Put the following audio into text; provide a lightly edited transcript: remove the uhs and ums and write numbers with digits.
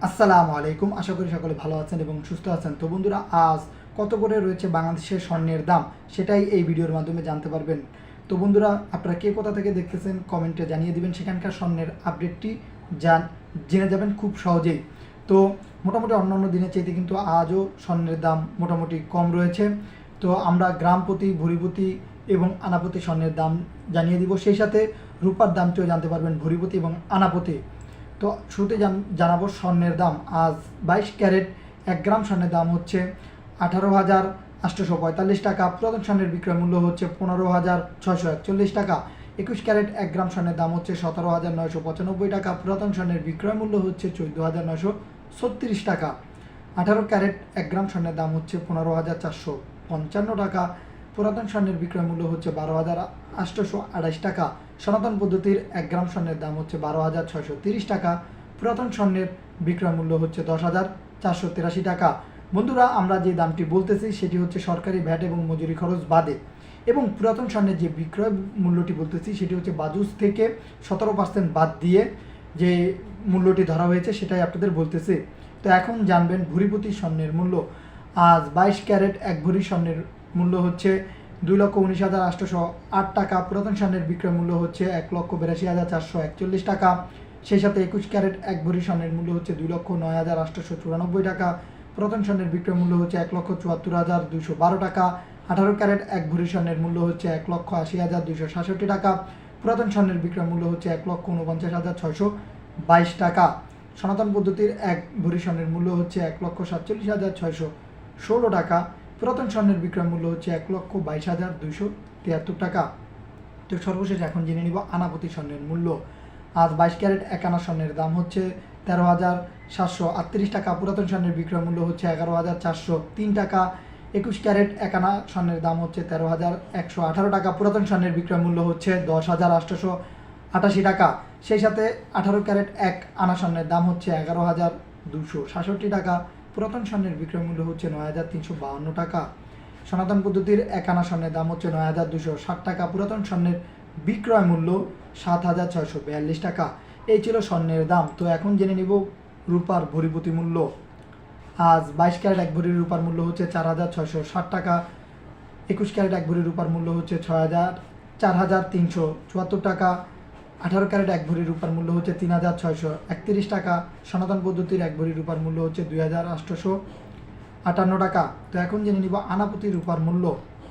আসসালামু আলাইকুম। আশা করি সকলে ভালো আছেন এবং সুস্থ আছেন। তো বন্ধুরা, আজ কত করে রয়েছে বাংলাদেশের স্বর্ণের দাম সেটাই এই ভিডিওর মাধ্যমে জানতে পারবেন। তো বন্ধুরা, আপনারা কে কোথা থেকে দেখতেছেন কমেন্টে জানিয়ে দিবেন, সেখানকার স্বর্ণের আপডেটটি জেনে যাবেন খুব সহজেই। তো মোটামুটি অন্যান্য দিনের চাইতে কিন্তু আজও স্বর্ণের দাম মোটামুটি কম রয়েছে। তো আমরা গ্রাম প্রতি, ভরি প্রতি এবং আনাপতি স্বর্ণের দাম জানিয়ে দিব, সেই সাথে রূপার দামটিও জানতে পারবেন ভরি প্রতি এবং আনাপতি। তো শুরুতে জানাবো স্বর্ণের দাম। আজ 22 ক্যারেট 1 গ্রাম স্বর্ণের দাম হচ্ছে 18,845 টাকা। পুরাতন স্বর্ণের বিক্রয় মূল্য হচ্ছে 15,641 টাকা। 21 ক্যারেট 1 গ্রাম স্বর্ণের দাম হচ্ছে 17,995 টাকা। পুরাতন স্বর্ণের বিক্রয় মূল্য হচ্ছে 14,936 টাকা। 18 ক্যারেট 1 গ্রাম স্বর্ণের দাম হচ্ছে 15,455 টাকা। পুরাতন স্বর্ণের বিক্রয় মূল্য হচ্ছে 12,828 টাকা। সনাতন পদ্ধতির 1 গ্রাম স্বর্ণের দাম হচ্ছে 12,630 টাকা। পুরাতন স্বর্ণের বিক্রয় মূল্য হচ্ছে 10,483 টাকা। বন্ধুরা, আমরা যে দামটি বলতেছি সেটি হচ্ছে সরকারি ভ্যাট এবং মজুরি খরচ বাদে, এবং পুরাতন স্বর্ণের যে বিক্রয় মূল্যটি বলতেছি সেটি হচ্ছে বাজুস থেকে 17% বাদ দিয়ে যে মূল্যটি ধরা হয়েছে সেটাই আপনাদের বলতেছি। তো এখন জানবেন ভরিপতি স্বর্ণের মূল্য। আজ 22 ক্যারেট 1 ভরি স্বর্ণের মূল্য হচ্ছে 2,19,808 টাকা। পুরাতন স্বর্ণের বিক্রয় মূল্য হচ্ছে 1,82,441 টাকা। সেই সাথে 21 ক্যারেট 1 ভরি স্বর্ণের মূল্য হচ্ছে 2,09,894 টাকা। পুরাতন স্বর্ণের বিক্রয় মূল্য হচ্ছে 1,74,212 টাকা। 18 ক্যারেট 1 ভরি স্বর্ণের মূল্য হচ্ছে 1,80,266 টাকা। পুরাতন স্বর্ণের বিক্রয় মূল্য হচ্ছে 1,49,622 টাকা। সনাতন পদ্ধতির 1 ভরি স্বর্ণের মূল্য হচ্ছে 1,47,616 টাকা। পুরাতন স্বর্ণের বিক্রয় মূল্য হচ্ছে 1,22,273 টাকা। তো সর্বশেষ এখন জেনে নিব আনাপতি স্বর্ণের মূল্য। আজ 22 ক্যারেট 1 আনা স্বর্ণের দাম হচ্ছে 13,738 টাকা। পুরাতন স্বর্ণের বিক্রয় মূল্য হচ্ছে 11,403 টাকা। 21 ক্যারেট 1 আনা স্বর্ণের দাম হচ্ছে 13,118 টাকা। পুরাতন স্বর্ণের বিক্রয় মূল্য হচ্ছে 10,888 টাকা। সেই সাথে 18 ক্যারেট 1 আনা স্বর্ণের দাম হচ্ছে 11,266 টাকা। পুরাতন স্বর্ণের বিক্রয় মূল্য হচ্ছে 9,352 টাকা। সনাতন পদ্ধতির 1 আনা স্বর্ণের দাম হচ্ছে 9,260 টাকা। পুরাতন স্বর্ণের বিক্রয় মূল্য 7,642 টাকা। এই ছিল স্বর্ণের দাম। তো এখন জেনে নিব রূপার ভরিপতি মূল্য। আজ 22 ক্যারেট 1 ভরি রূপার মূল্য হচ্ছে 4,660 টাকা। 21 ক্যারেট 1 ভরি রূপার মূল্য হচ্ছে 4,374 টাকা। 18 ক্যারেট 1 ভরি রূপার মূল্য হচ্ছে 3,631 টাকা। সনাতন পদ্ধতির 1 ভরি রূপার মূল্য হচ্ছে 2,858 টাকা। তো এখন জেনে নিব আনাপতি রূপার মূল্য।